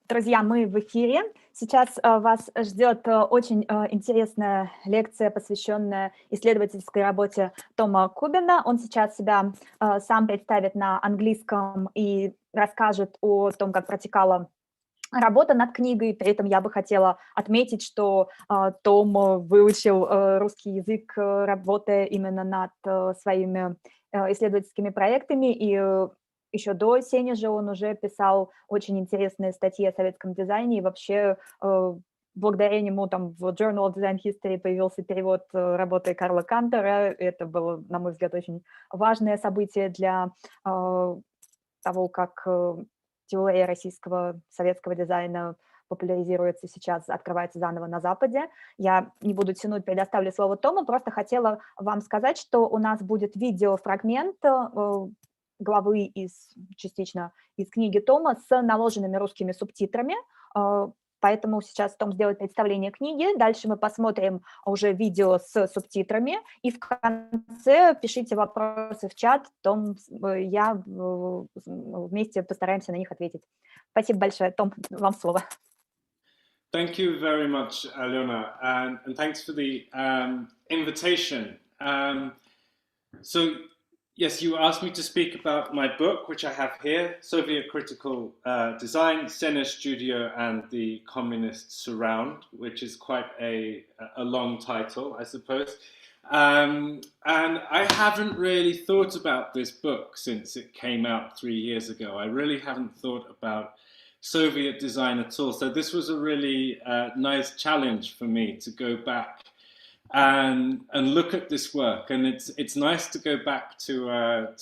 Друзья, мы в эфире. Сейчас вас ждет очень интересная лекция, посвященная исследовательской работе Тома Кубина. Он сейчас себя сам представит на английском и расскажет о том, как протекала работа над книгой. При этом я бы хотела отметить, что Том выучил русский язык, работая именно над своими исследовательскими проектами, и еще до Сени же он уже писал очень интересные статьи о советском дизайне, и вообще благодаря нему там в Journal of Design History появился перевод работы Карла Кантера. Это было, на мой взгляд, очень важное событие для того, как теория российского советского дизайна популяризируется сейчас, открывается заново на Западе. Я не буду тянуть, предоставлю слово Тому, просто хотела вам сказать, что у нас будет видеофрагмент главы частично из книги Тома с наложенными русскими субтитрами, поэтому сейчас Том сделает представление книги, дальше мы посмотрим уже видео с субтитрами, и в конце пишите вопросы в чат, Том, я вместе постараемся на них ответить. Спасибо большое. Том, вам слово. Thank you very much, Alena, and thanks for the invitation. So, yes, you asked me to speak about my book, which I have here, Soviet Critical Design, Sena Studio and the Communist Surround, which is quite a long title, I suppose. And I haven't really thought about this book since it came out 3 years ago. I really haven't thought about Soviet design at all. So this was a really nice challenge for me to go back and look at this work. And it's nice to go back to a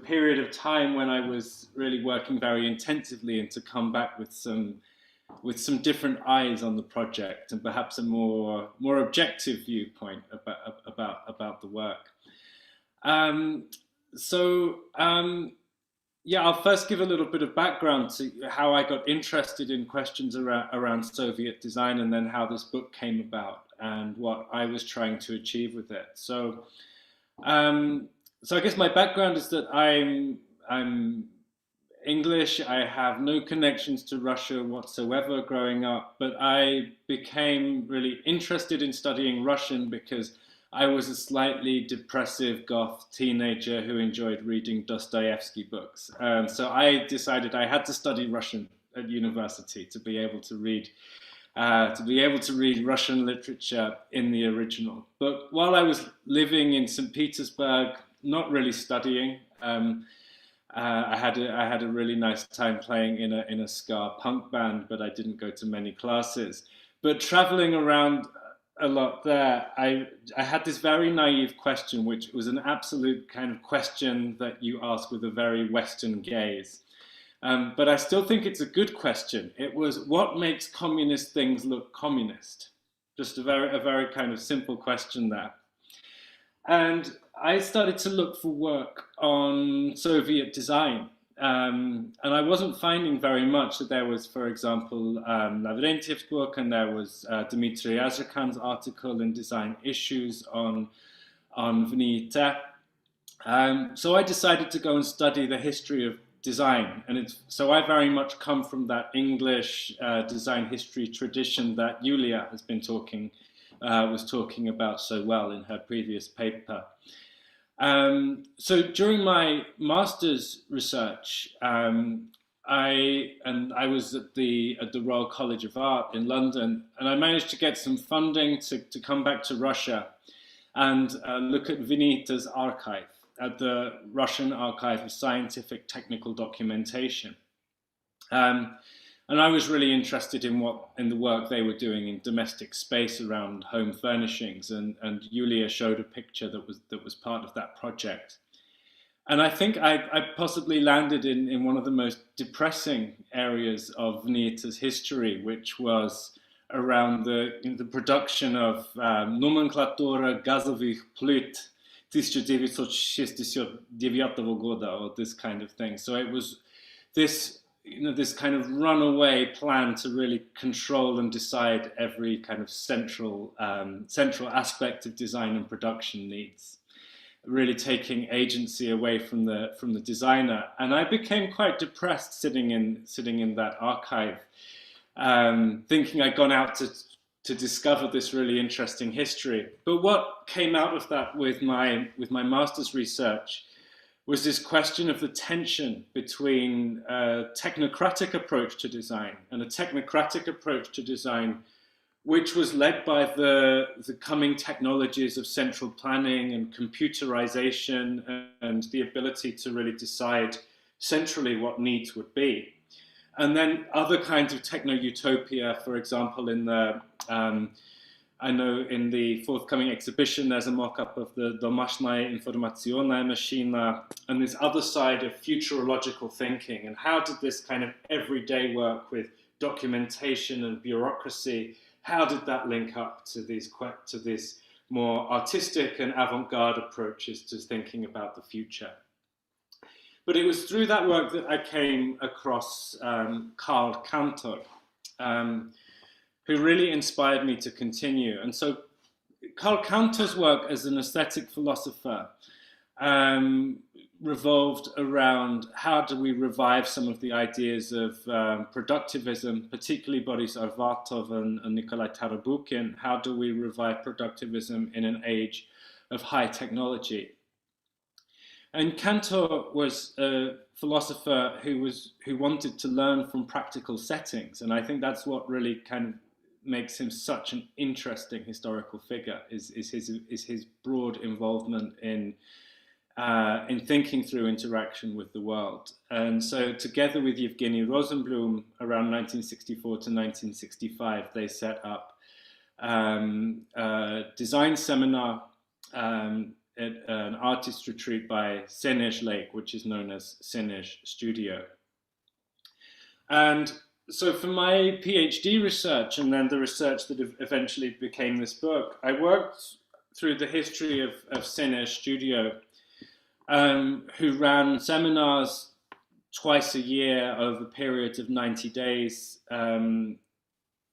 period of time when I was really working very intensively, and to come back with some different eyes on the project and perhaps a more objective viewpoint about the work. Yeah, I'll first give a little bit of background to how I got interested in questions around Soviet design, and then how this book came about and what I was trying to achieve with it. So I guess my background is that I'm English. I have no connections to Russia whatsoever growing up, but I became really interested in studying Russian because I was a slightly depressive goth teenager who enjoyed reading Dostoevsky books. So I decided I had to study Russian at university to be able to read Russian literature in the original. But while I was living in St. Petersburg, not really studying, I had a really nice time playing in a ska punk band, but I didn't go to many classes. But traveling around a lot there, I had this very naive question, which was an absolute kind of question that you ask with a very Western gaze. But I still think it's a good question. It was, what makes communist things look communist? Just a very kind of simple question there. And I started to look for work on Soviet design. And I wasn't finding very much. That there was, for example, Lavrentyev's book, and there was Dmitry Azarkan's article in Design Issues on Vnita. So I decided to go and study the history of design, and so I very much come from that English design history tradition that Yulia has been was talking about so well in her previous paper. So during my master's research, I was at the Royal College of Art in London, and I managed to get some funding to come back to Russia and look at Vinita's archive, at the Russian Archive of Scientific Technical Documentation. And I was really interested in the work they were doing in domestic space around home furnishings, and Yulia showed a picture that was part of that project. And I think I possibly landed in one of the most depressing areas of Vnita's history, which was around the production of nomenclatura газовых плит 1969 года, or this kind of thing. So it was this kind of runaway plan to really control and decide every kind of central aspect of design and production needs. really taking agency away from the designer. And I became quite depressed sitting in that archive, thinking I'd gone out to discover this really interesting history. But what came out of that with my master's research was this question of the tension between a technocratic approach to design and a technocratic approach to design which was led by the coming technologies of central planning and computerization and the ability to really decide centrally what needs would be. And then other kinds of techno-utopia, for example, in the, I know in the forthcoming exhibition, there's a mock-up of the Domashная информационная машина, and this other side of futurological thinking. And how did this kind of everyday work with documentation and bureaucracy, how did that link up to these more artistic and avant-garde approaches to thinking about the future? But it was through that work that I came across Karl Cantor, who really inspired me to continue. And so Karl Cantor's work as an aesthetic philosopher revolved around how do we revive some of the ideas of productivism, particularly Boris Arvatov and Nikolai Tarabukhin. How do we revive productivism in an age of high technology? And Cantor was a philosopher who wanted to learn from practical settings, and I think that's what really kind of makes him such an interesting historical figure. Is his broad involvement in thinking through interaction with the world. And so together with Evgeny Rosenblum, around 1964 to 1965, they set up a design seminar at an artist retreat by Senej Lake, which is known as Senej Studio. And so for my PhD research, and then the research that eventually became this book, I worked through the history of Senej Studio, who ran seminars twice a year over periods of 90 days,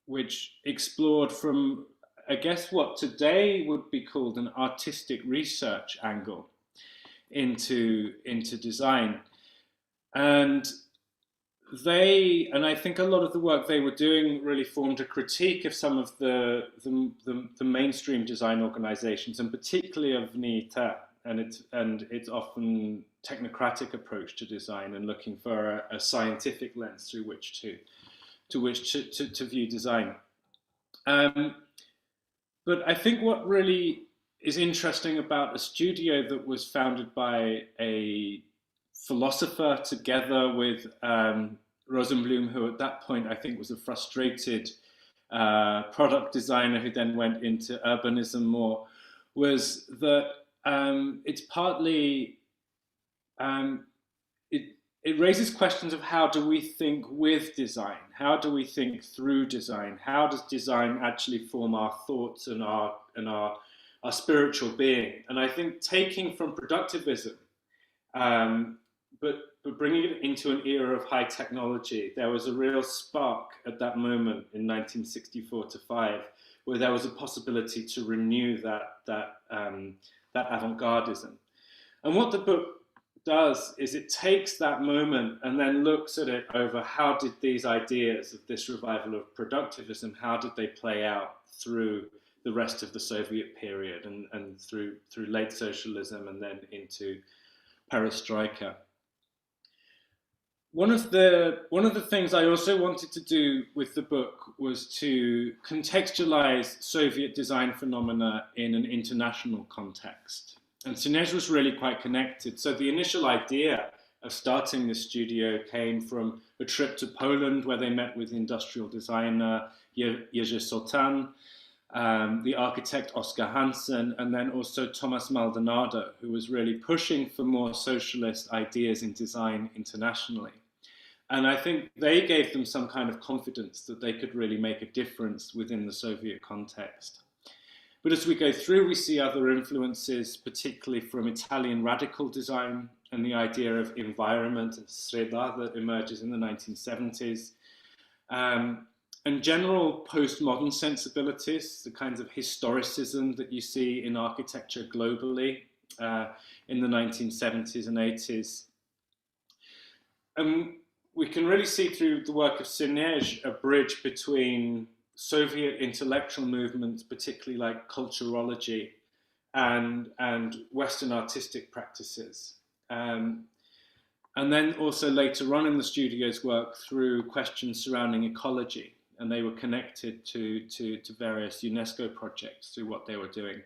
which explored from, I guess, what today would be called an artistic research angle into design. And I think a lot of the work they were doing really formed a critique of some of the mainstream design organizations, and particularly of NIIT and its often technocratic approach to design, and looking for a scientific lens through which to view design. But I think what really is interesting about a studio that was founded by a philosopher together with Rosenblum, who at that point I think was a frustrated product designer who then went into urbanism more, was that it's partly, it raises questions of how do we think with design? How do we think through design? How does design actually form our thoughts and our spiritual being? And I think taking from productivism, but bringing it into an era of high technology, there was a real spark at that moment in 1964 to 5, where there was a possibility to renew that avant-gardism. And what the book does is it takes that moment and then looks at it over how did these ideas of this revival of productivism, how did they play out through the rest of the Soviet period and through late socialism and then into perestroika. One of the things I also wanted to do with the book was to contextualize Soviet design phenomena in an international context. And Senej was really quite connected. So the initial idea of starting this studio came from a trip to Poland where they met with industrial designer Jerzy Sotan, the architect Oscar Hansen, and then also Thomas Maldonado, who was really pushing for more socialist ideas in design internationally. And I think they gave them some kind of confidence that they could really make a difference within the Soviet context. But as we go through, we see other influences, particularly from Italian radical design and the idea of environment and sreda that emerges in the 1970s. And general postmodern sensibilities, the kinds of historicism that you see in architecture globally, in the 1970s and 80s. We can really see through the work of Senej a bridge between Soviet intellectual movements, particularly like culturology, and Western artistic practices. And then also later on in the studio's work through questions surrounding ecology, and they were connected to various UNESCO projects through what they were doing.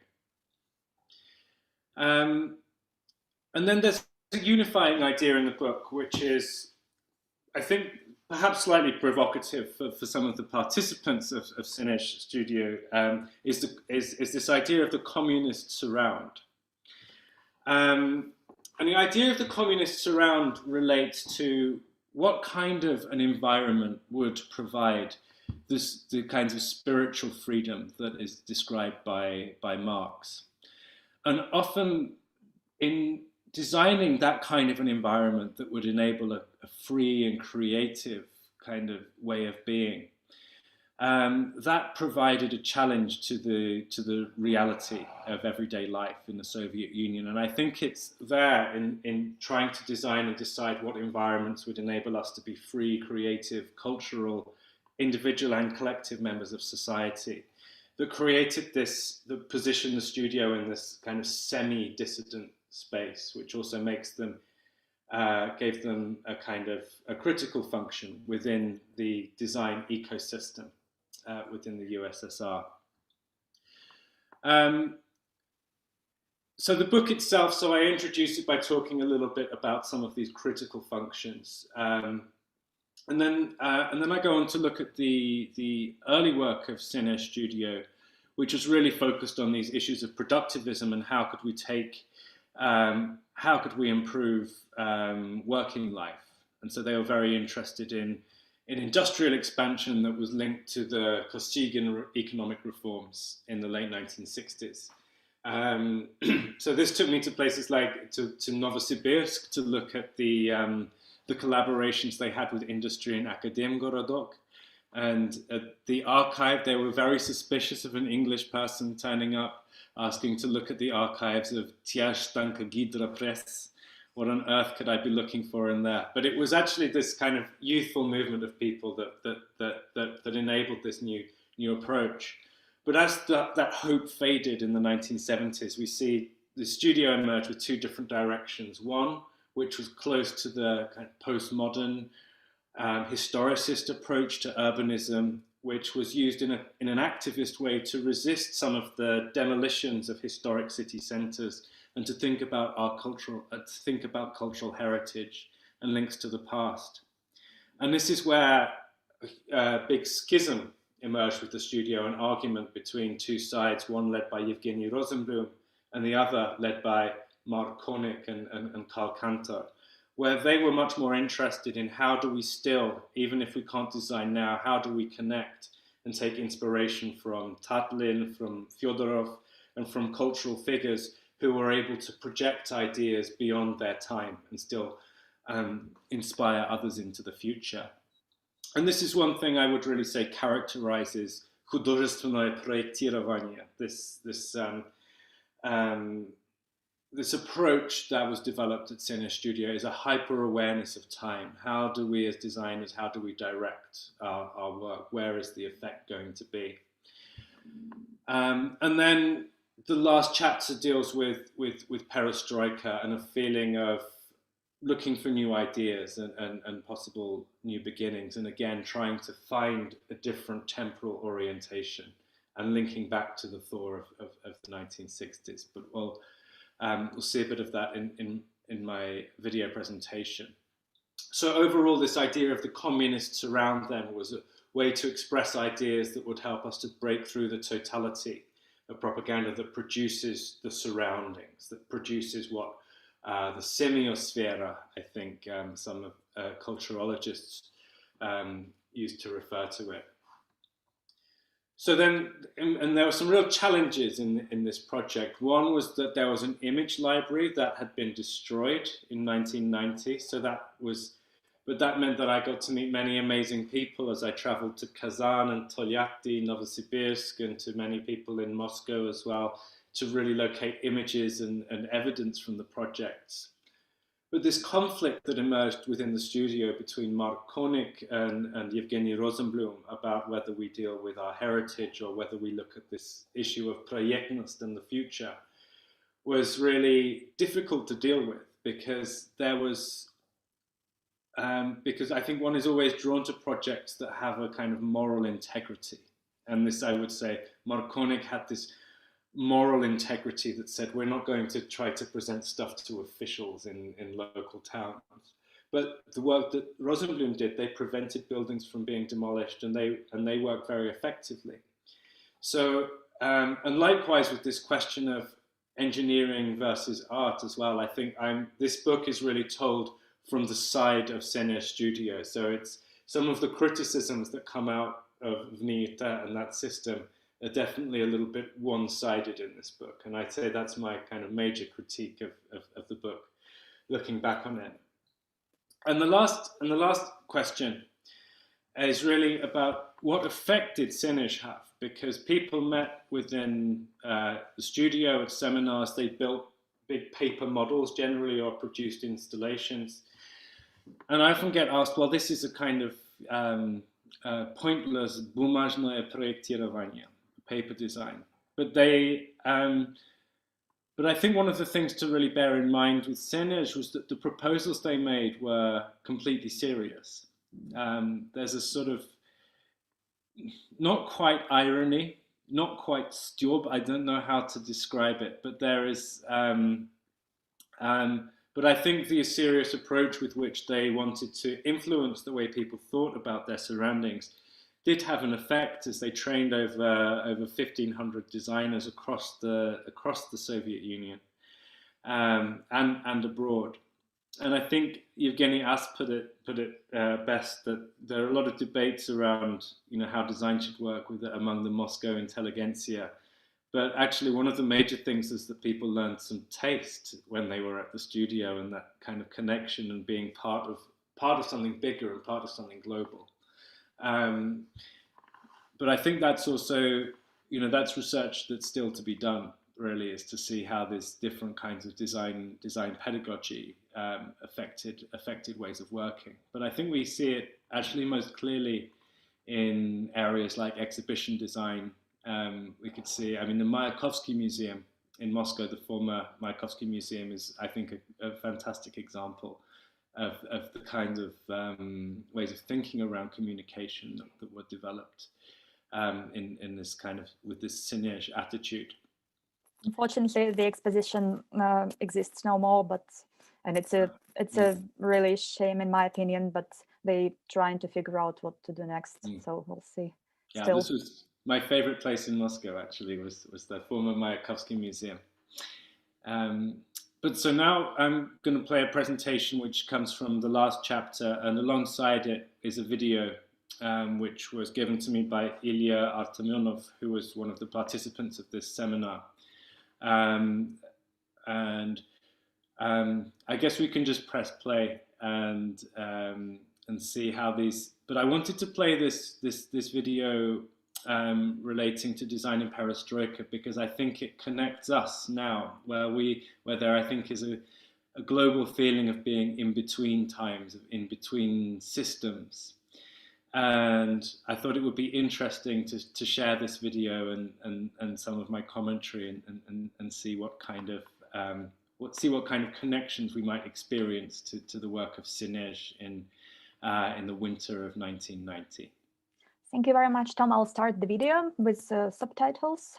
And then there's a unifying idea in the book, which is, I think, perhaps slightly provocative for some of the participants of Senej Studio, is this idea of the communist surround. And the idea of the communist surround relates to what kind of an environment would provide the kinds of spiritual freedom that is described by Marx. And often in designing that kind of an environment that would enable a free and creative kind of way of being, that provided a challenge to the reality of everyday life in the Soviet Union. And I think it's there in trying to design and decide what environments would enable us to be free, creative, cultural, individual and collective members of society that created that position the studio in this kind of semi-dissident space, which also makes them, gave them a kind of a critical function within the design ecosystem within the USSR. So the book itself, so I introduce it by talking a little bit about some of these critical functions. And then I go on to look at the early work of Senej Studio, which was really focused on these issues of productivism and how could we take, how could we improve working life. And so they were very interested in industrial expansion that was linked to the Kosygin economic reforms in the late 1960s. So this took me to places like to Novosibirsk to look at the collaborations they had with industry in Akademgorodok. And at the archive, they were very suspicious of an English person turning up, asking to look at the archives of Tiashtanka Gidra Press. What on earth could I be looking for in there? But it was actually this kind of youthful movement of people that enabled this new approach. But as that hope faded in the 1970s, we see the studio emerge with two different directions. One, which was close to the kind of postmodern historicist approach to urbanism, which was used in an activist way to resist some of the demolitions of historic city centres and to think about cultural heritage and links to the past. And this is where a big schism emerged with the studio, an argument between two sides, one led by Yevgeny Rosenblum and the other led by Mark Konik and Karl Kantor, where they were much more interested in how do we still, even if we can't design now, how do we connect and take inspiration from Tatlin, from Fyodorov, and from cultural figures who were able to project ideas beyond their time and still inspire others into the future. And this is one thing I would really say characterizes художественное проектирование, this approach that was developed at Senej Studio is a hyper-awareness of time. How do we as designers, how do we direct our work? Where is the effect going to be? And then the last chapter deals with perestroika and a feeling of looking for new ideas and possible new beginnings. And again, trying to find a different temporal orientation and linking back to the thaw of the 1960s. But we'll see a bit of that in my video presentation. So overall, this idea of the communist surround then was a way to express ideas that would help us to break through the totality of propaganda that produces the surroundings, that produces what the semiosphere, I think some of culturologists used to refer to it. So then, and there were some real challenges in this project. One was that there was an image library that had been destroyed in 1990. So but that meant that I got to meet many amazing people as I traveled to Kazan and Tolyatti, Novosibirsk, and to many people in Moscow as well, to really locate images and evidence from the projects. But this conflict that emerged within the studio between Mark Koenig and Evgeny Rosenblum about whether we deal with our heritage or whether we look at this issue of projektnost and the future was really difficult to deal with, because there was because I think one is always drawn to projects that have a kind of moral integrity. And this, I would say, Mark Koenig had this moral integrity that said, we're not going to try to present stuff to officials in local towns. But the work that Rosenblum did, they prevented buildings from being demolished, and they worked very effectively. So, and likewise with this question of engineering versus art as well, I think this book is really told from the side of Senej Studio. So it's some of the criticisms that come out of VNITA and that system are definitely a little bit one-sided in this book. And I'd say that's my kind of major critique of the book, looking back on it. And the last question is really about what effect did Senej have? Because people met within the studio at seminars, they built big paper models generally, or produced installations. And I often get asked, well, this is a kind of pointless bumajное проектирование, paper design. But but I think one of the things to really bear in mind with Senej was that the proposals they made were completely serious. There's a sort of, not quite irony, not quite stjåb, I don't know how to describe it, but there is, but I think the serious approach with which they wanted to influence the way people thought about their surroundings did have an effect, as they trained over 1,500 designers across the Soviet Union and abroad. And I think Evgeny Ast put it best, that there are a lot of debates around, how design should work among the Moscow intelligentsia. But actually, one of the major things is that people learned some taste when they were at the studio, and that kind of connection and being part of something bigger and part of something global. But I think that's also, that's research that's still to be done, really, is to see how these different kinds of design pedagogy affected ways of working. But I think we see it actually most clearly in areas like exhibition design. We could see, the Mayakovsky Museum in Moscow, the former Mayakovsky Museum, is, I think, a fantastic example of the kind of ways of thinking around communication that were developed in this kind of, with this Senej attitude. Unfortunately, the exposition exists no more, and it's a really shame, in my opinion, but they trying to figure out what to do next, so we'll see. Yeah, this was my favorite place in Moscow, actually, was the former Mayakovsky Museum. But so now I'm going to play a presentation which comes from the last chapter, and alongside it is a video which was given to me by Ilya Artemyonov, who was one of the participants of this seminar. And I guess we can just press play and see how these. But I wanted to play this video relating to design in perestroika, because I think it connects us now, where there I think is a global feeling of being in between times, in between systems. And I thought it would be interesting to share this video and some of my commentary and see what kind of connections we might experience to the work of Senej in the winter of 1990. Thank you very much, Tom. I'll start the video with subtitles.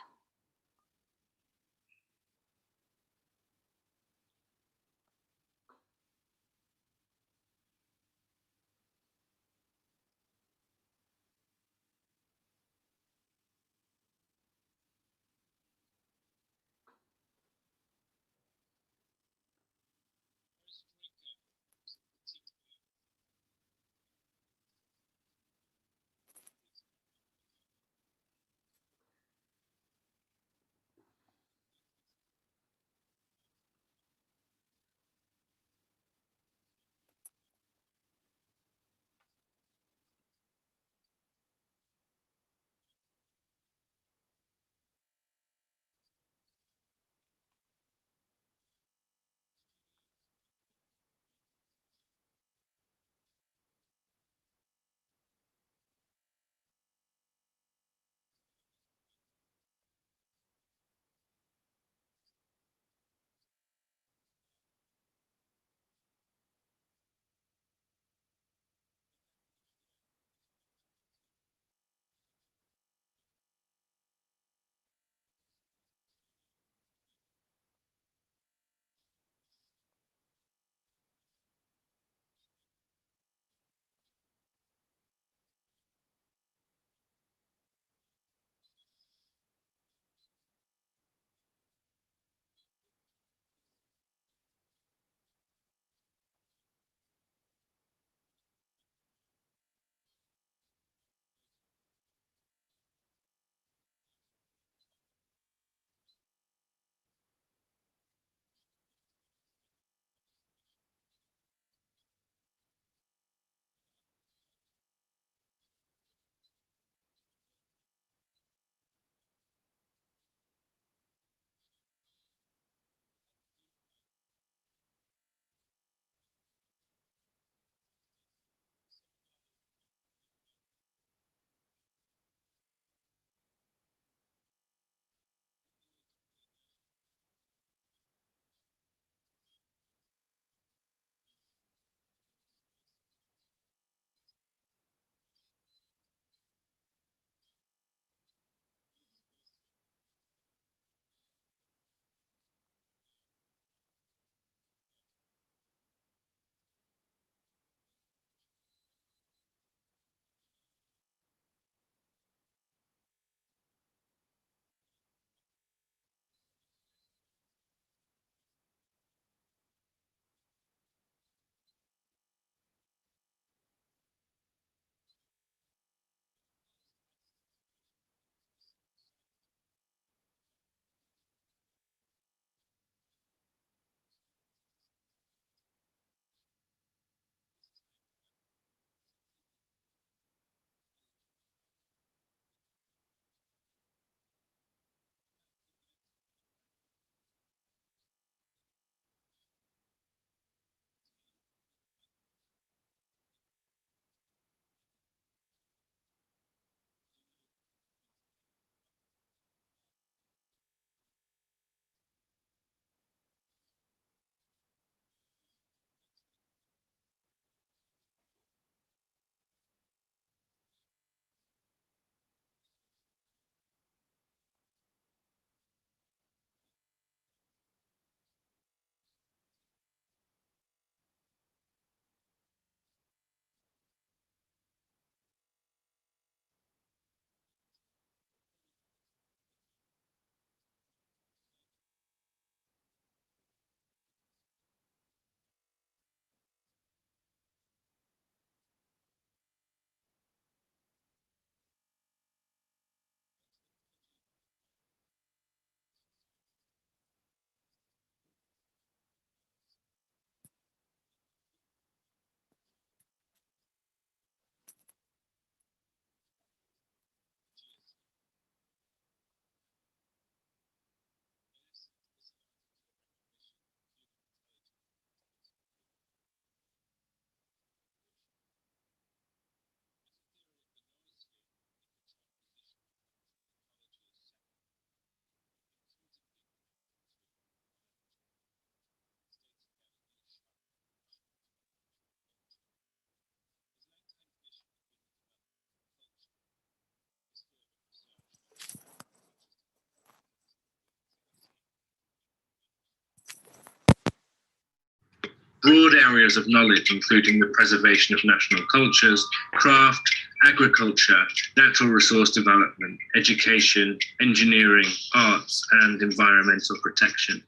broad areas of knowledge, including the preservation of national cultures, craft, agriculture, natural resource development, education, engineering, arts, and environmental protection.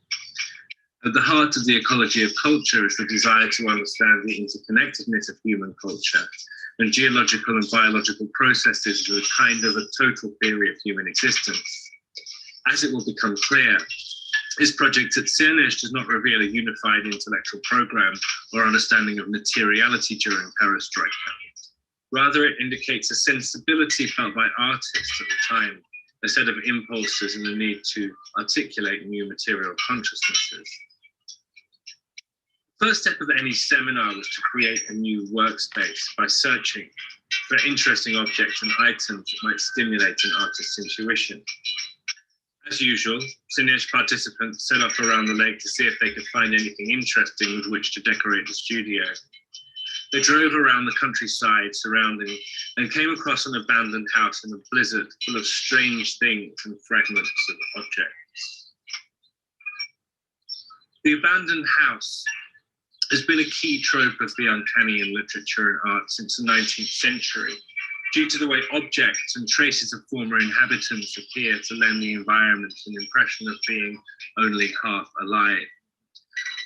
At the heart of the ecology of culture is the desire to understand the interconnectedness of human culture and geological and biological processes as a kind of a total theory of human existence. As it will become clear, this project at CNS does not reveal a unified intellectual program or understanding of materiality during perestroika. Rather, it indicates a sensibility felt by artists at the time, a set of impulses and a need to articulate new material consciousnesses. First step of any seminar was to create a new workspace by searching for interesting objects and items that might stimulate an artist's intuition. As usual, CNS participants set off around the lake to see if they could find anything interesting with which to decorate the studio. They drove around the countryside surrounding and came across an abandoned house in a blizzard full of strange things and fragments of objects. The abandoned house has been a key trope of the uncanny in literature and art since the 19th century, due to the way objects and traces of former inhabitants appear to lend the environment an impression of being only half alive.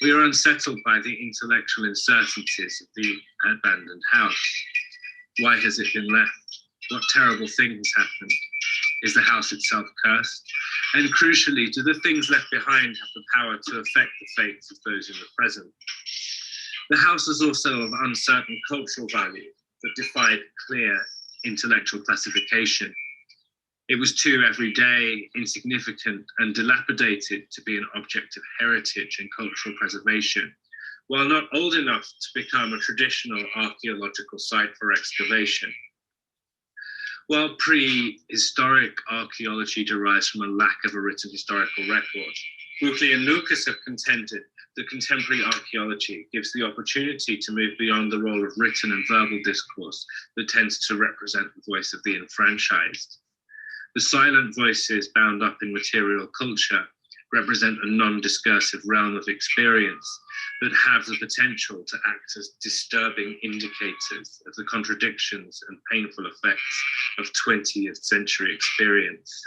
We are unsettled by the intellectual uncertainties of the abandoned house. Why has it been left? What terrible thing has happened? Is the house itself cursed? And crucially, do the things left behind have the power to affect the fates of those in the present? The house is also of uncertain cultural value that defied clear intellectual classification. It was too everyday, insignificant, and dilapidated to be an object of heritage and cultural preservation, while not old enough to become a traditional archaeological site for excavation. While prehistoric archaeology derives from a lack of a written historical record, Buckley and Lucas have contended that contemporary archaeology gives the opportunity to move beyond the role of written and verbal discourse that tends to represent the voice of the enfranchised. The silent voices bound up in material culture represent a non-discursive realm of experience that have the potential to act as disturbing indicators of the contradictions and painful effects of 20th century experience.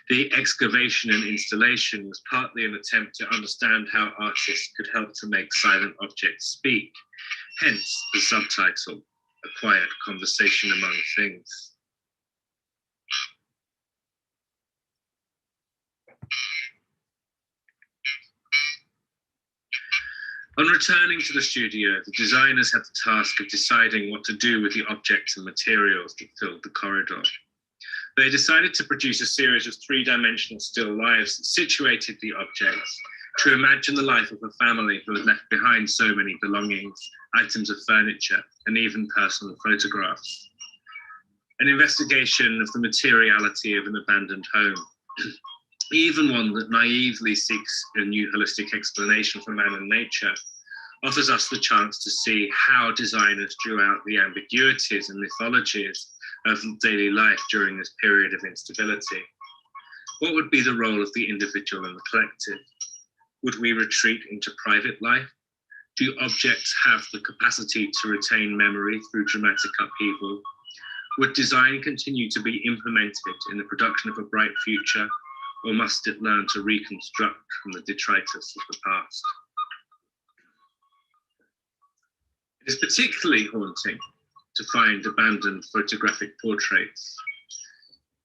The excavation and installation was partly an attempt to understand how artists could help to make silent objects speak, hence the subtitle, A Quiet Conversation Among Things. On returning to the studio, the designers had the task of deciding what to do with the objects and materials that filled the corridor. They decided to produce a series of three-dimensional still lives that situated the objects to imagine the life of a family who had left behind so many belongings, items of furniture, and even personal photographs. An investigation of the materiality of an abandoned home, even one that naively seeks a new holistic explanation for man and nature, offers us the chance to see how designers drew out the ambiguities and mythologies of daily life during this period of instability. What would be the role of the individual and the collective? Would we retreat into private life? Do objects have the capacity to retain memory through dramatic upheaval? Would design continue to be implemented in the production of a bright future, or must it learn to reconstruct from the detritus of the past? It is particularly haunting to find abandoned photographic portraits.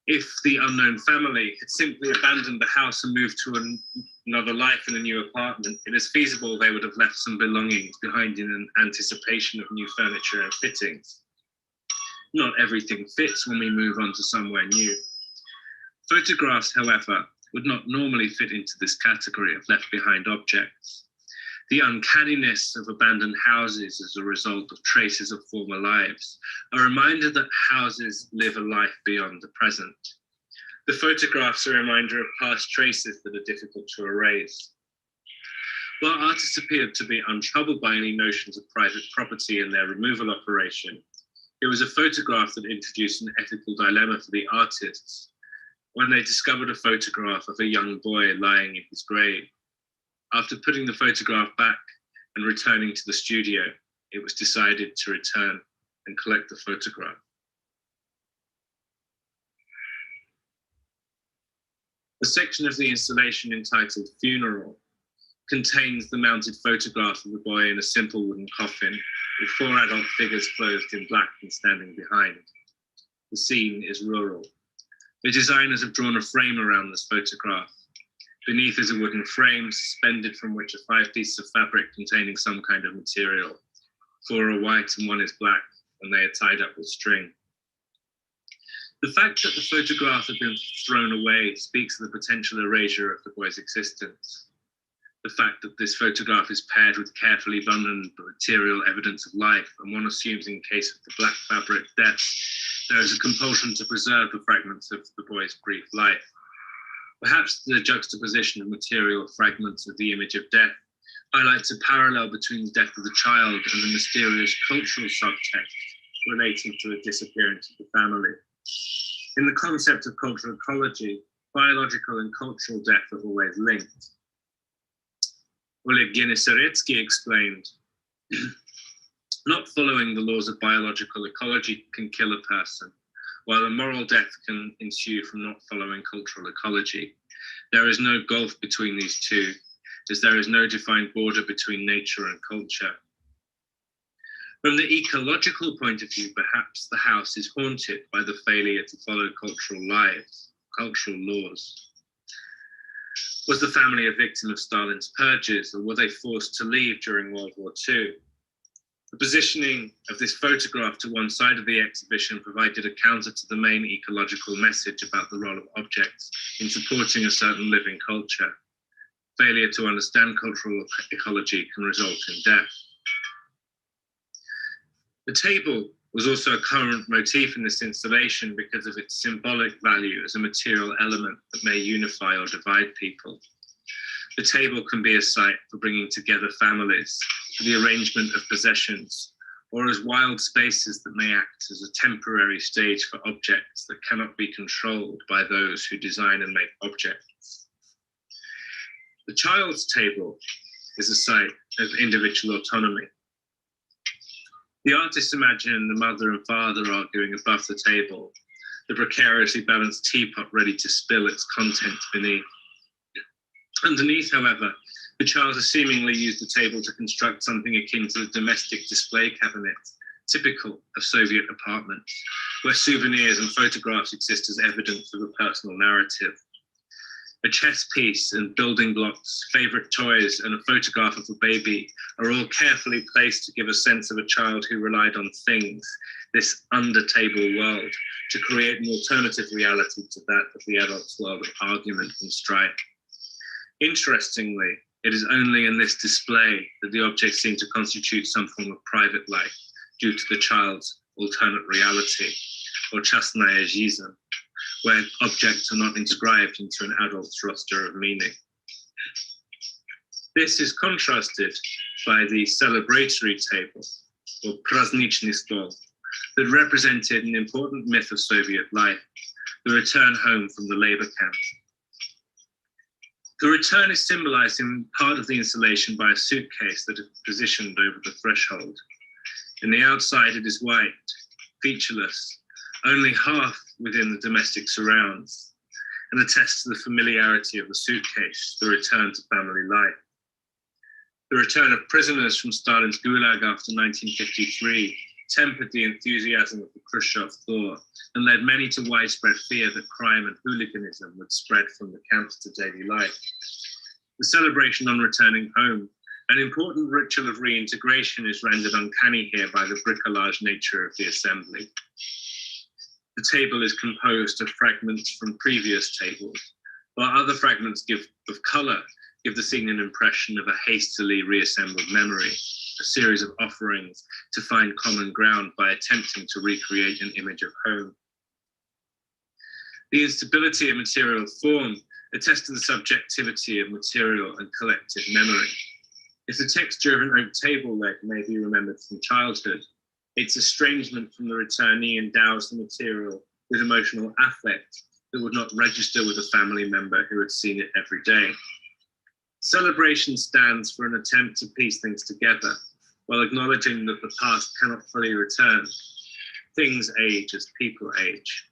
If the unknown family had simply abandoned the house and moved to another life in a new apartment, it is feasible they would have left some belongings behind in anticipation of new furniture and fittings. Not everything fits when we move on to somewhere new. Photographs, however, would not normally fit into this category of left behind objects. The uncanniness of abandoned houses as a result of traces of former lives, a reminder that houses live a life beyond the present. The photographs are a reminder of past traces that are difficult to erase. While artists appeared to be untroubled by any notions of private property in their removal operation, it was a photograph that introduced an ethical dilemma for the artists when they discovered a photograph of a young boy lying in his grave. After putting the photograph back, and returning to the studio, it was decided to return and collect the photograph. The section of the installation entitled Funeral contains the mounted photograph of the boy in a simple wooden coffin with 4 adult figures clothed in black and standing behind. The scene is rural. The designers have drawn a frame around this photograph. Beneath is a wooden frame, suspended from which are 5 pieces of fabric containing some kind of material. 4 are white and 1 is black, and they are tied up with string. The fact that the photograph had been thrown away speaks of the potential erasure of the boy's existence. The fact that this photograph is paired with carefully bundled material evidence of life, and one assumes in case of the black fabric death, there is a compulsion to preserve the fragments of the boy's brief life. Perhaps the juxtaposition of material fragments of the image of death highlights a parallel between the death of the child and the mysterious cultural subtext relating to the disappearance of the family. In the concept of cultural ecology, biological and cultural death are always linked. Oleg Genesaretsky explained, not following the laws of biological ecology can kill a person, while a moral death can ensue from not following cultural ecology. There is no gulf between these two, as there is no defined border between nature and culture. From the ecological point of view, perhaps the house is haunted by the failure to follow cultural laws. Was the family a victim of Stalin's purges, or were they forced to leave during World War II? The positioning of this photograph to one side of the exhibition provided a counter to the main ecological message about the role of objects in supporting a certain living culture. Failure to understand cultural ecology can result in death. The table was also a current motif in this installation because of its symbolic value as a material element that may unify or divide people. The table can be a site for bringing together families, for the arrangement of possessions, or as wild spaces that may act as a temporary stage for objects that cannot be controlled by those who design and make objects. The child's table is a site of individual autonomy. The artist imagined the mother and father arguing above the table, the precariously balanced teapot ready to spill its contents beneath. Underneath, however, the child has seemingly used the table to construct something akin to the domestic display cabinet, typical of Soviet apartments, where souvenirs and photographs exist as evidence of a personal narrative. A chess piece and building blocks, favorite toys, and a photograph of a baby are all carefully placed to give a sense of a child who relied on things, this under-table world, to create an alternative reality to that of the adult's world of argument and strife. Interestingly, it is only in this display that the objects seem to constitute some form of private life due to the child's alternate reality, or chastnaya жизнь, where objects are not inscribed into an adult's roster of meaning. This is contrasted by the celebratory table, or праздничный stol, that represented an important myth of Soviet life, the return home from the labor camp. The return is symbolized in part of the installation by a suitcase that is positioned over the threshold. In the outside, it is white, featureless, only half within the domestic surrounds, and attests to the familiarity of the suitcase, the return to family life. The return of prisoners from Stalin's Gulag after 1953 tempered the enthusiasm of the Khrushchev thaw and led many to widespread fear that crime and hooliganism would spread from the camps to daily life. The celebration on returning home, an important ritual of reintegration, is rendered uncanny here by the bricolage nature of the assembly. The table is composed of fragments from previous tables, while other fragments of color give the scene an impression of a hastily reassembled memory, a series of offerings to find common ground by attempting to recreate an image of home. The instability of material form attests to the subjectivity of material and collective memory. If the texture of an oak table leg may be remembered from childhood, its estrangement from the returnee endows the material with emotional affect that would not register with a family member who had seen it every day. Celebration stands for an attempt to piece things together, while acknowledging that the past cannot fully return. Things age as people age.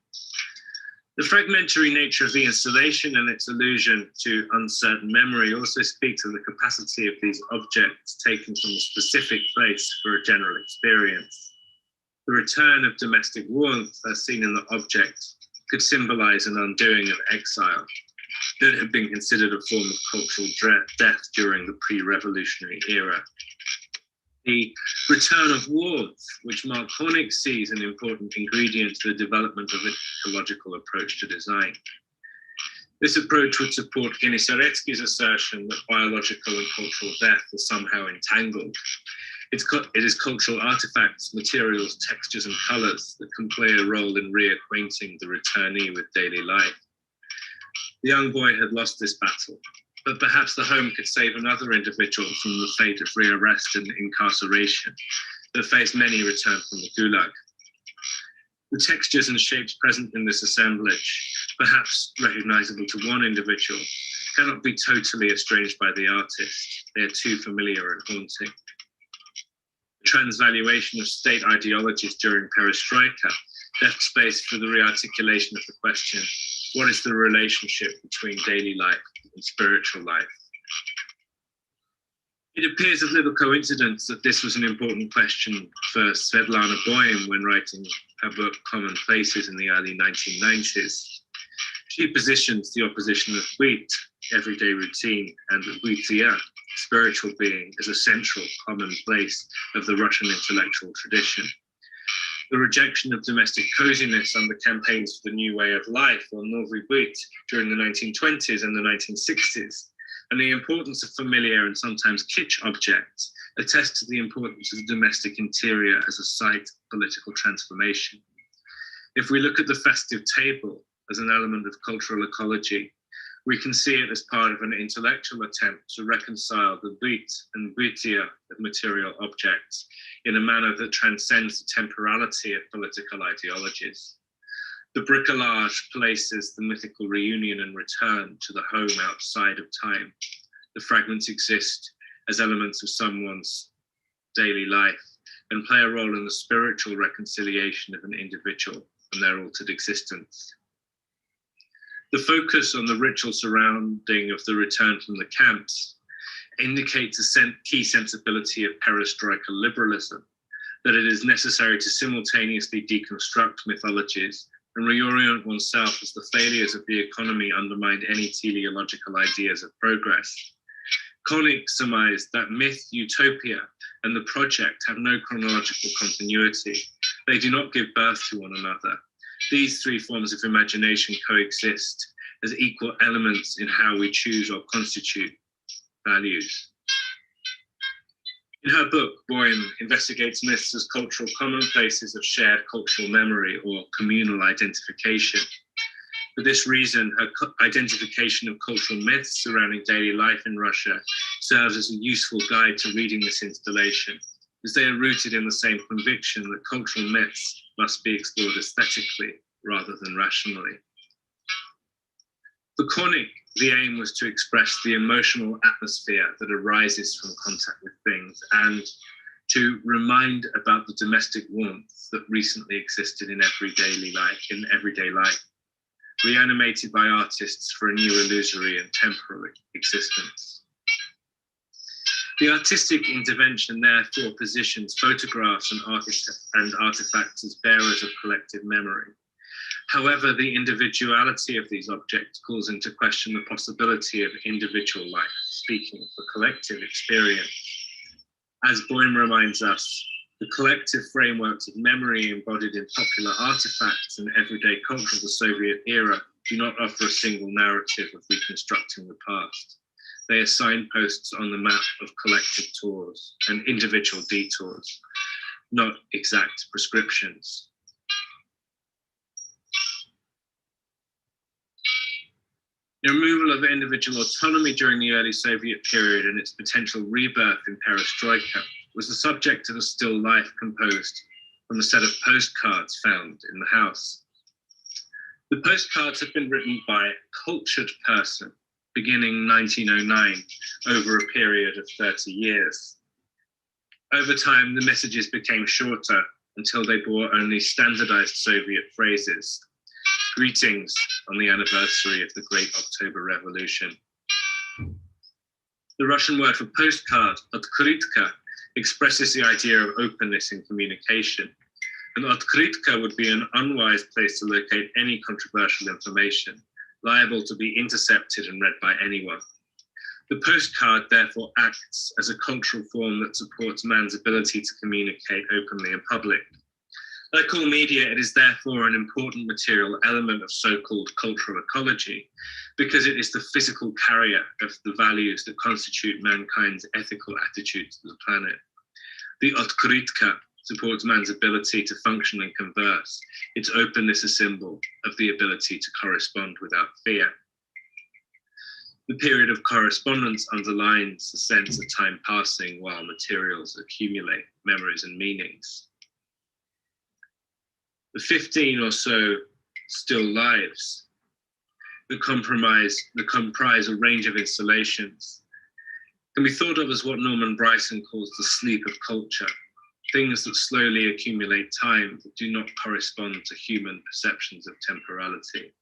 The fragmentary nature of the installation and its allusion to uncertain memory also speaks of the capacity of these objects taken from a specific place for a general experience. The return of domestic warmth, as seen in the object, could symbolize an undoing of exile that had been considered a form of cultural death during the pre-revolutionary era. The return of warmth, which Mark Hornig sees an important ingredient to the development of an ecological approach to design. This approach would support Ginisarecki's assertion that biological and cultural death are somehow entangled. It is cultural artifacts, materials, textures, and colors that can play a role in reacquainting the returnee with daily life. The young boy had lost this battle, but perhaps the home could save another individual from the fate of rearrest and incarceration that faced many returned from the Gulag. The textures and shapes present in this assemblage, perhaps recognizable to one individual, cannot be totally estranged by the artist. They are too familiar and haunting. The transvaluation of state ideologies during perestroika left space for the rearticulation of the question, what is the relationship between daily life and spiritual life? It appears of little coincidence that this was an important question for Svetlana Boym when writing her book Common Places in the early 1990s. She positions the opposition of byt, everyday routine, and bytia, spiritual being, as a central common place of the Russian intellectual tradition. The rejection of domestic coziness under campaigns for the new way of life, or Novy byt, during the 1920s and the 1960s, and the importance of familiar and sometimes kitsch objects attest to the importance of the domestic interior as a site of political transformation. If we look at the festive table as an element of cultural ecology, we can see it as part of an intellectual attempt to reconcile the byt and bytia of material objects in a manner that transcends the temporality of political ideologies. The bricolage places the mythical reunion and return to the home outside of time. The fragments exist as elements of someone's daily life and play a role in the spiritual reconciliation of an individual and their altered existence. The focus on the ritual surrounding of the return from the camps indicates a key sensibility of perestroika liberalism, that it is necessary to simultaneously deconstruct mythologies and reorient oneself as the failures of the economy undermined any teleological ideas of progress. Koenig surmised that myth, utopia, and the project have no chronological continuity. They do not give birth to one another. These three forms of imagination coexist as equal elements in how we choose or constitute values. In her book, Boym investigates myths as cultural commonplaces of shared cultural memory or communal identification. For this reason, her identification of cultural myths surrounding daily life in Russia serves as a useful guide to reading this installation, as they are rooted in the same conviction that cultural myths must be explored aesthetically rather than rationally. For Koenig, the aim was to express the emotional atmosphere that arises from contact with things and to remind about the domestic warmth that recently existed in everyday life, reanimated by artists for a new illusory and temporary existence. The artistic intervention therefore positions photographs and artifacts as bearers of collective memory. However, the individuality of these objects calls into question the possibility of individual life, speaking of the collective experience. As Boym reminds us, the collective frameworks of memory embodied in popular artifacts and everyday culture of the Soviet era do not offer a single narrative of reconstructing the past. They are signposts on the map of collective tours and individual detours, not exact prescriptions. The removal of individual autonomy during the early Soviet period and its potential rebirth in perestroika was the subject of a still life composed from a set of postcards found in the house. The postcards had been written by a cultured person beginning 1909 over a period of 30 years. Over time, the messages became shorter until they bore only standardized Soviet phrases. Greetings on the anniversary of the Great October Revolution. The Russian word for postcard, otkritka, expresses the idea of openness in communication. An otkritka would be an unwise place to locate any controversial information, liable to be intercepted and read by anyone. The postcard therefore acts as a cultural form that supports man's ability to communicate openly in public. Like all media, it is therefore an important material element of so-called cultural ecology, because it is the physical carrier of the values that constitute mankind's ethical attitudes to the planet. The otkritka supports man's ability to function and converse, its openness a symbol of the ability to correspond without fear. The period of correspondence underlines the sense of time passing while materials accumulate memories and meanings. The 15 or so still lives that comprise a range of installations can be thought of as what Norman Bryson calls the sleep of culture, things that slowly accumulate time that do not correspond to human perceptions of temporality.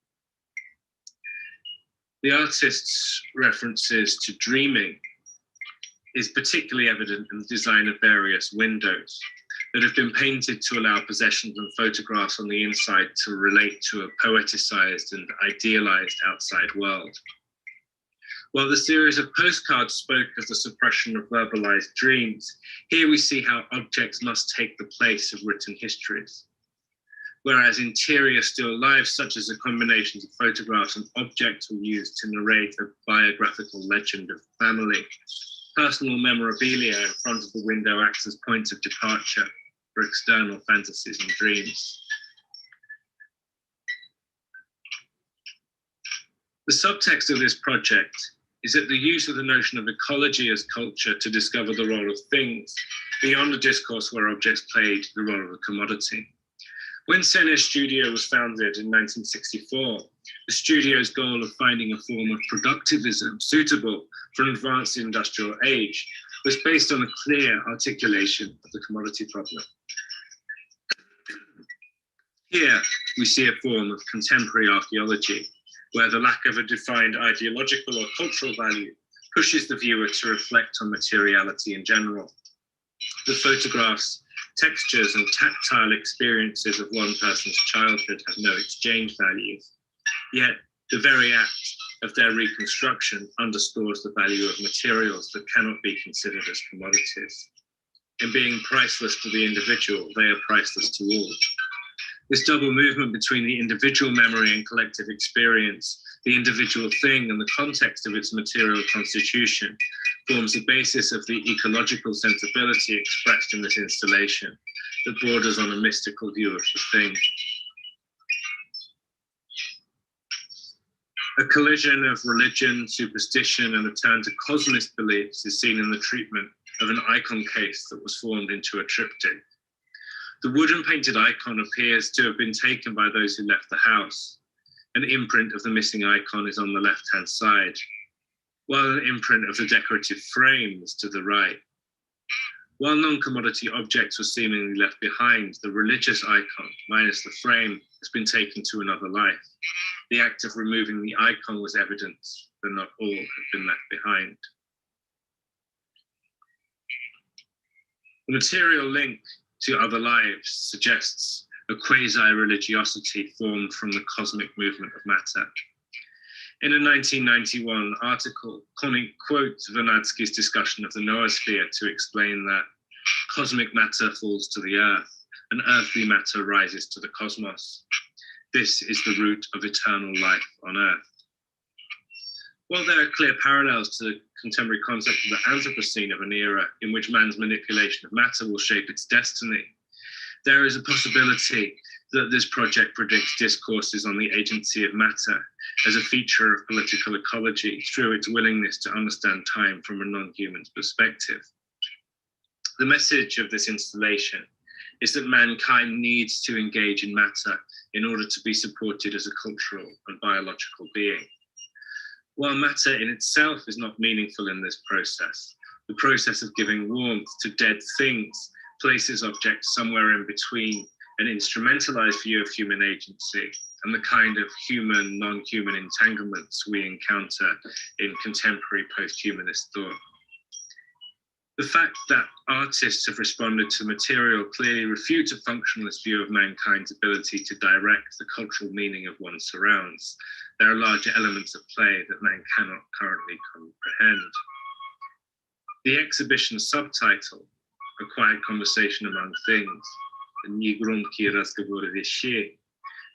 The artist's references to dreaming is particularly evident in the design of various windows that have been painted to allow possessions and photographs on the inside to relate to a poeticized and idealized outside world. While the series of postcards spoke of the suppression of verbalized dreams, here we see how objects must take the place of written histories. Whereas interior still lives, such as the combinations of photographs and objects, were used to narrate a biographical legend of family, personal memorabilia in front of the window acts as points of departure for external fantasies and dreams. The subtext of this project is that the use of the notion of ecology as culture to discover the role of things beyond a discourse where objects played the role of a commodity. When Senes Studio was founded in 1964, the studio's goal of finding a form of productivism suitable for an advanced industrial age was based on a clear articulation of the commodity problem. Here, we see a form of contemporary archaeology, where the lack of a defined ideological or cultural value pushes the viewer to reflect on materiality in general. The photographs, textures, and tactile experiences of one person's childhood have no exchange values. Yet, the very act of their reconstruction underscores the value of materials that cannot be considered as commodities. In being priceless to the individual, they are priceless to all. This double movement between the individual memory and collective experience, the individual thing and the context of its material constitution, forms the basis of the ecological sensibility expressed in this installation that borders on a mystical view of the thing. A collision of religion, superstition, and a turn to cosmist beliefs is seen in the treatment of an icon case that was formed into a triptych. The wooden painted icon appears to have been taken by those who left the house. An imprint of the missing icon is on the left-hand side, while an imprint of the decorative frame is to the right. While non-commodity objects were seemingly left behind, the religious icon, minus the frame, has been taken to another life. The act of removing the icon was evidence that not all had been left behind. The material link to other lives suggests a quasi-religiosity formed from the cosmic movement of matter. In a 1991 article, Koenig quotes Vernadsky's discussion of the noosphere to explain that cosmic matter falls to the earth and earthly matter rises to the cosmos. This is the root of eternal life on earth. While there are clear parallels to the contemporary concept of the Anthropocene of an era in which man's manipulation of matter will shape its destiny, there is a possibility that this project predicts discourses on the agency of matter as a feature of political ecology through its willingness to understand time from a non-human's perspective. The message of this installation is that mankind needs to engage in matter in order to be supported as a cultural and biological being. While matter in itself is not meaningful in this process, the process of giving warmth to dead things places objects somewhere in between an instrumentalized view of human agency and the kind of human, non-human entanglements we encounter in contemporary post-humanist thought. The fact that artists have responded to material clearly refutes a functionalist view of mankind's ability to direct the cultural meaning of one's surrounds. There are larger elements at play that man cannot currently comprehend. The exhibition's subtitle, A Quiet Conversation Among Things, Ni grund ki razgovor vещей,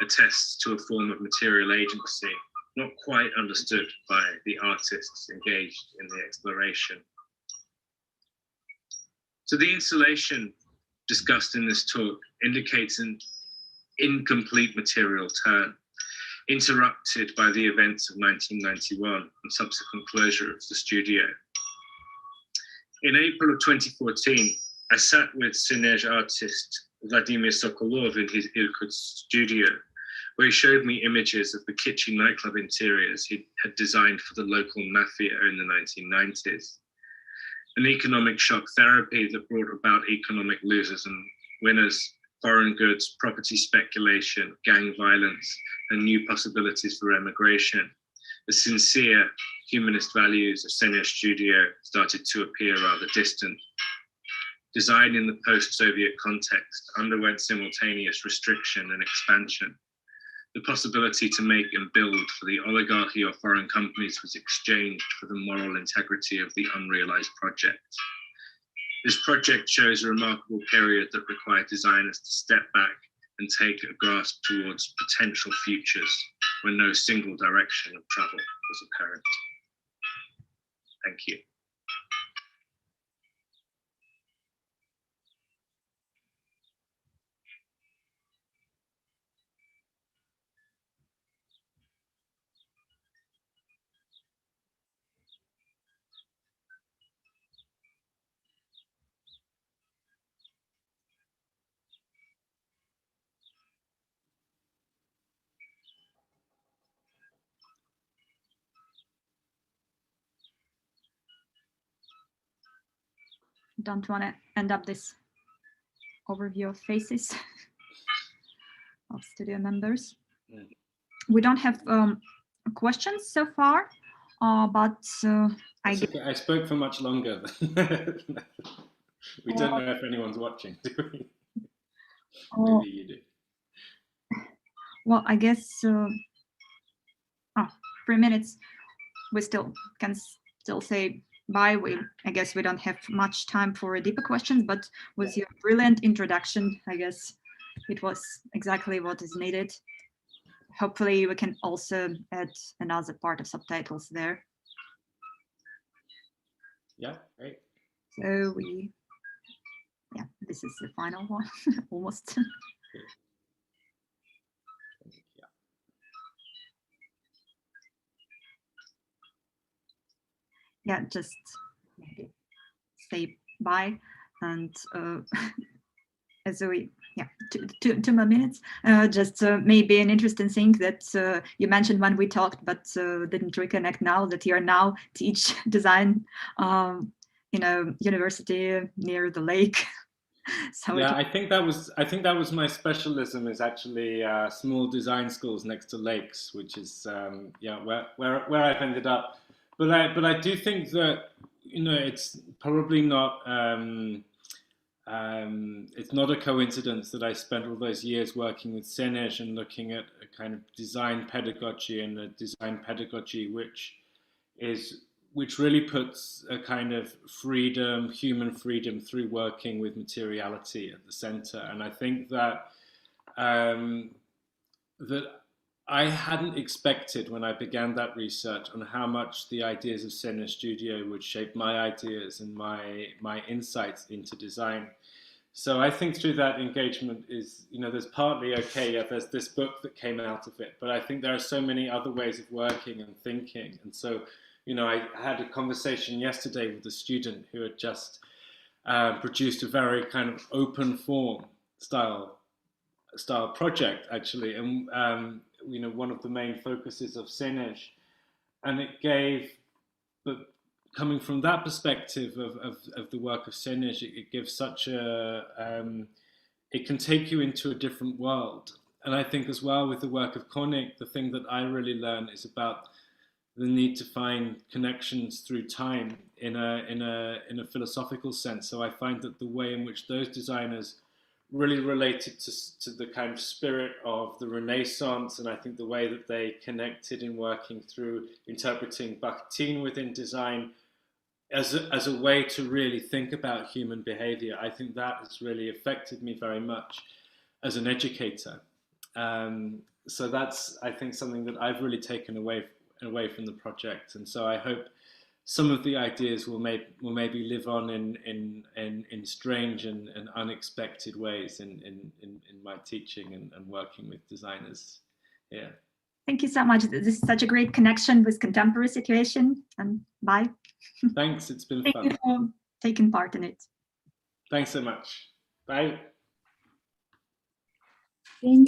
attests to a form of material agency not quite understood by the artists engaged in the exploration. So the installation discussed in this talk indicates an incomplete material turn, interrupted by the events of 1991 and subsequent closure of the studio. In April of 2014, I sat with Senej artist Vladimir Sokolov in his Irkutsk studio, where he showed me images of the kitschy nightclub interiors he had designed for the local mafia in the 1990s. An economic shock therapy that brought about economic losers and winners, foreign goods, property speculation, gang violence, and new possibilities for emigration. The sincere humanist values of Senej Studio started to appear rather distant. Design in the post-Soviet context underwent simultaneous restriction and expansion. The possibility to make and build for the oligarchy or foreign companies was exchanged for the moral integrity of the unrealized project. This project shows a remarkable period that required designers to step back and take a grasp towards potential futures when no single direction of travel was apparent. Thank you. Don't want to end up this overview of faces of studio members. We don't have questions so far, but I guess I spoke for much longer. We don't know if anyone's watching, do we? Maybe you do. Well, I guess 3 minutes. We still can say bye. I guess we don't have much time for deeper questions, but with your brilliant introduction, I guess it was exactly what is needed. Hopefully we can also add another part of subtitles there. Yeah, great. So this is the final one, almost. Yeah, just maybe say bye, and as we 2 more minutes. Just maybe an interesting thing that you mentioned when we talked, but didn't reconnect now, that you are now teach design in a university near the lake. So yeah, I think that was my specialism, is actually small design schools next to lakes, which is where I've ended up. But I do think that it's probably not it's not a coincidence that I spent all those years working with Senej and looking at a kind of design pedagogy, and a design pedagogy which really puts a kind of freedom, human freedom, through working with materiality at the center. And I think that that I hadn't expected, when I began that research, on how much the ideas of Senej Studio would shape my ideas and my insights into design. So I think through that engagement is, there's partly, there's this book that came out of it, but I think there are so many other ways of working and thinking. And so, I had a conversation yesterday with a student who had just produced a very kind of open form style project, actually. And, one of the main focuses of Senej and it gave, but coming from that perspective of the work of Senej, it gives such a, it can take you into a different world. And I think as well with the work of Konik, the thing that I really learn is about the need to find connections through time in a philosophical sense. So I find that the way in which those designers really related to the kind of spirit of the Renaissance, and I think the way that they connected in working through interpreting Bakhtin within design as a way to really think about human behavior, I think that has really affected me very much as an educator. So that's, I think, something that I've really taken away from the project, and so I hope some of the ideas will maybe live on in strange and unexpected ways in my teaching and working with designers. Yeah. Thank you so much. This is such a great connection with contemporary situation. And bye. Thanks. It's been Thank fun. you for taking part in it. Thanks so much. Bye. Thank you.